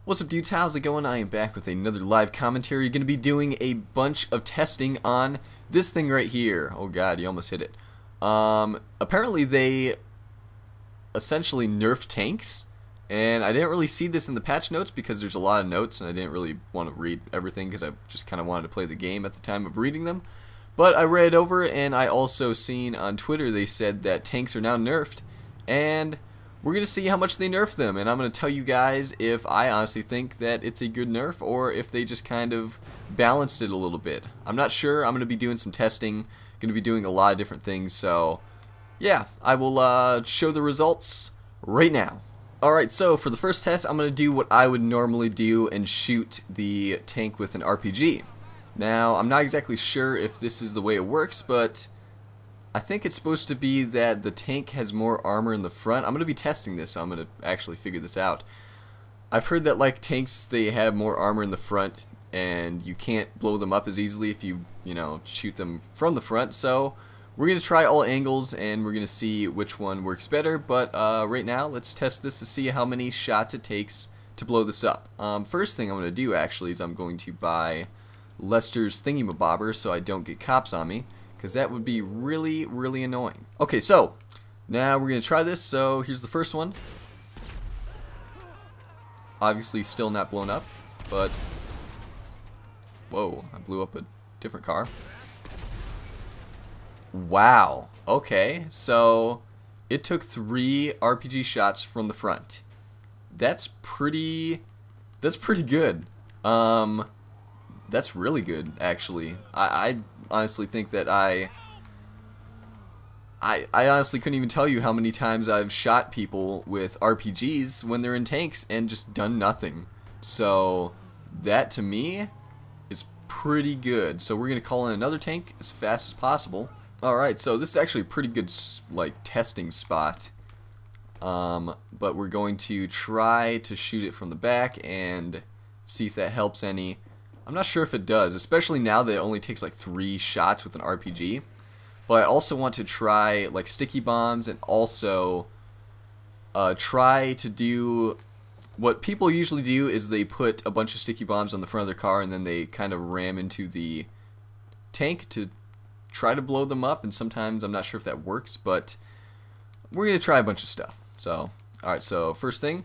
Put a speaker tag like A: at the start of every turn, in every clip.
A: What's up, dudes? How's it going? I am back with another live commentary. Going to be doing a bunch of testing on this thing right here. Oh god, you almost hit it. Apparently they essentially nerfed tanks, and I didn't really see this in the patch notes because there's a lot of notes and I didn't really want to read everything because I just kind of wanted to play the game at the time of reading them. But I read over, and I also seen on Twitter they said that tanks are now nerfed, and we're going to see how much they nerf them, and I'm going to tell you guys if I honestly think that it's a good nerf or if they just kind of balanced it a little bit. I'm not sure. I'm going to be doing some testing, going to be doing a lot of different things, so yeah, I will show the results right now. Alright, so for the first test, I'm going to do what I would normally do and shoot the tank with an RPG. Now, I'm not exactly sure if this is the way it works, but I think it's supposed to be that the tank has more armor in the front. I'm going to be testing this, so I'm going to actually figure this out. I've heard that like tanks, they have more armor in the front and you can't blow them up as easily if you shoot them from the front. So we're going to try all angles and we're going to see which one works better. But right now, let's test this to see how many shots it takes to blow this up. First thing I'm going to do actually is I'm going to buy Lester's thingy-mabobber so I don't get cops on me, because that would be really, really annoying. Okay, so now we're going to try this. So here's the first one. Obviously still not blown up, but whoa, I blew up a different car. Wow. Okay, so it took 3 RPG shots from the front. That's pretty good. That's really good, actually. I honestly think that I honestly couldn't even tell you how many times I've shot people with RPGs when they're in tanks and just done nothing. So that to me is pretty good. So we're gonna call in another tank as fast as possible. Alright, so this is actually a pretty good like testing spot. But we're going to try to shoot it from the back and see if that helps any. I'm not sure if it does, especially now that it only takes like 3 shots with an RPG. But I also want to try like sticky bombs and also try to do what people usually do is they put a bunch of sticky bombs on the front of their car and then they kind of ram into the tank to try to blow them up, and sometimes I'm not sure if that works, but we're going to try a bunch of stuff. So, alright, so first thing,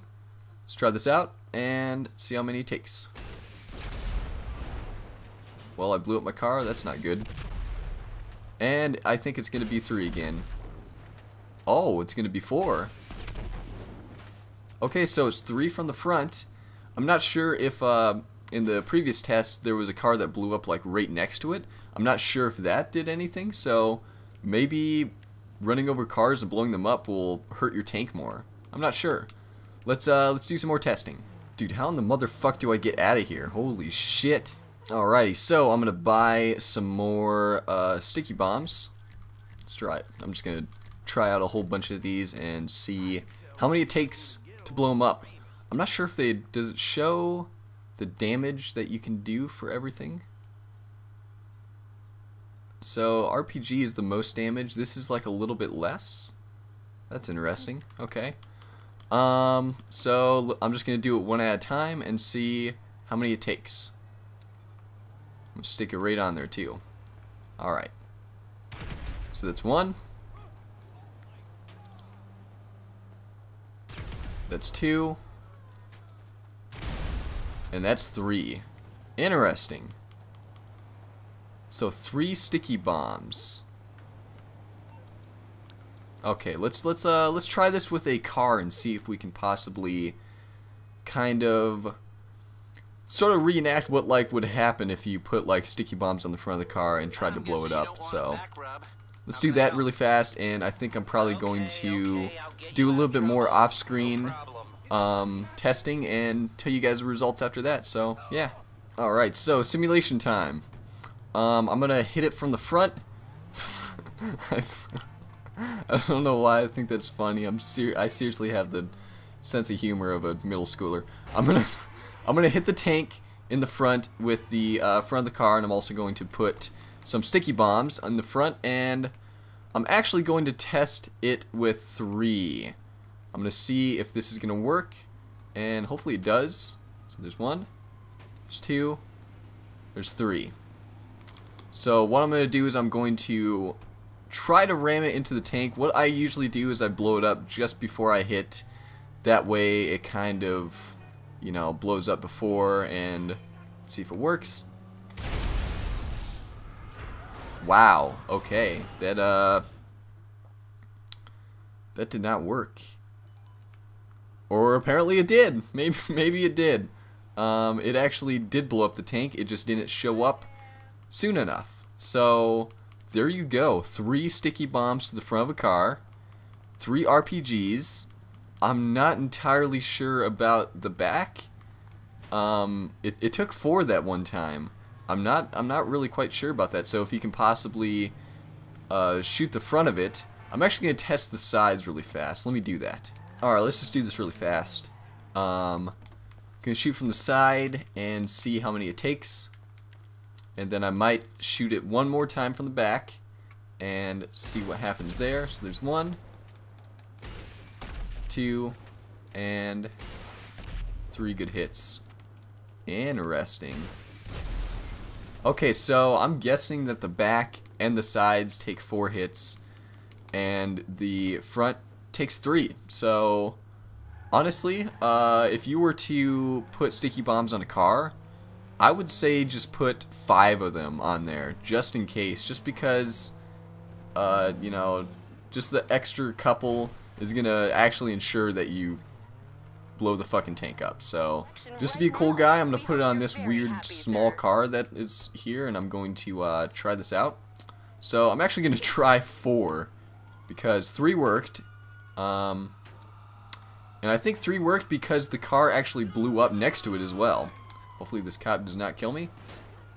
A: let's try this out and see how many it takes. Well, I blew up my car. That's not good. And I think it's going to be 3 again. Oh, it's going to be 4. Okay, so it's 3 from the front. I'm not sure if in the previous test there was a car that blew up like right next to it. I'm not sure if that did anything, so maybe running over cars and blowing them up will hurt your tank more. I'm not sure. Let's do some more testing. Dude, how in the motherfuck do I get out of here? Holy shit. Alrighty, so I'm gonna buy some more sticky bombs. Let's try it. I'm just gonna try out a whole bunch of these and see how many it takes to blow them up. I'm not sure if does it show the damage that you can do for everything. So RPG is the most damage. This is like a little bit less. That's interesting. Okay. So I'm just gonna do it one at a time and see how many it takes. I'm going to stick it right on there too. Alright. So that's 1. That's 2. And that's 3. Interesting. So 3 sticky bombs. Okay, let's try this with a car and see if we can possibly kind of sort of reenact what like would happen if you put like sticky bombs on the front of the car and tried to blow it up. So let's do that really fast, and I think I'm probably going to do a little bit more off-screen testing and tell you guys the results after that. So yeah. Alright, so simulation time. I'm gonna hit it from the front. I don't know why I think that's funny. I seriously have the sense of humor of a middle schooler. I'm gonna hit the tank in the front with the front of the car, and I'm also going to put some sticky bombs on the front, and I'm actually going to test it with 3. I'm gonna see if this is gonna work, and hopefully it does. So there's one, there's two, there's three. So what I'm going to do is I'm going to try to ram it into the tank. What I usually do is I blow it up just before I hit. That way it kind of, you know, blows up before, and let's see if it works. Wow, okay. That did not work. Or apparently it did. Maybe it did. It actually did blow up the tank. It just didn't show up soon enough. So there you go. 3 sticky bombs to the front of a car. 3 RPGs. I'm not entirely sure about the back. It took 4 that one time. I'm not really quite sure about that. So if you can possibly shoot the front of it. I'm actually going to test the sides really fast. Let me do that. Alright, let's just do this really fast. Gonna shoot from the side and see how many it takes. And then I might shoot it one more time from the back and see what happens there. So there's 1, 2, and 3 good hits. Interesting. Okay, so I'm guessing that the back and the sides take 4 hits and the front takes 3. So honestly, if you were to put sticky bombs on a car, I would say just put 5 of them on there just in case, just because you know, just the extra couple is gonna actually ensure that you blow the fucking tank up. So just to be a cool guy, I'm gonna put it on this weird small car that is here, and I'm going to try this out. So I'm actually gonna try 4 because 3 worked. And I think 3 worked because the car actually blew up next to it as well. Hopefully this cop does not kill me.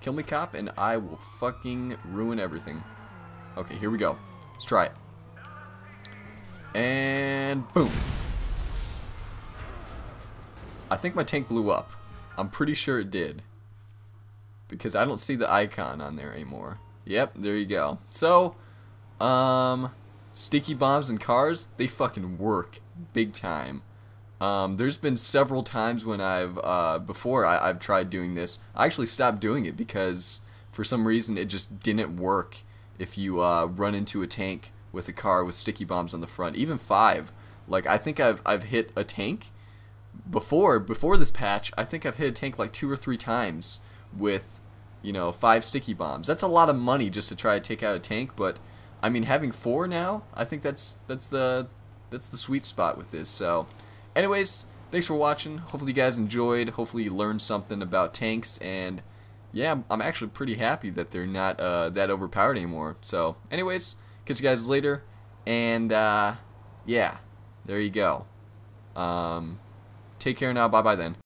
A: Kill me, cop, and I will fucking ruin everything. Okay, here we go. Let's try it. And boom. I think my tank blew up. I'm pretty sure it did. Because I don't see the icon on there anymore. Yep, there you go. So, sticky bombs and cars, they fucking work big time. There's been several times when I've tried doing this. I actually stopped doing it because for some reason it just didn't work if you run into a tank with a car with sticky bombs on the front. Even 5. Like, I think I've hit a tank before this patch. I think I've hit a tank like 2 or 3 times with, you know, 5 sticky bombs. That's a lot of money just to try to take out a tank, but I mean, having 4 now, I think that's the sweet spot with this. So anyways, thanks for watching. Hopefully you guys enjoyed. Hopefully you learned something about tanks, and yeah, I'm actually pretty happy that they're not that overpowered anymore. So anyways, catch you guys later, and yeah, there you go. Take care now. Bye bye then.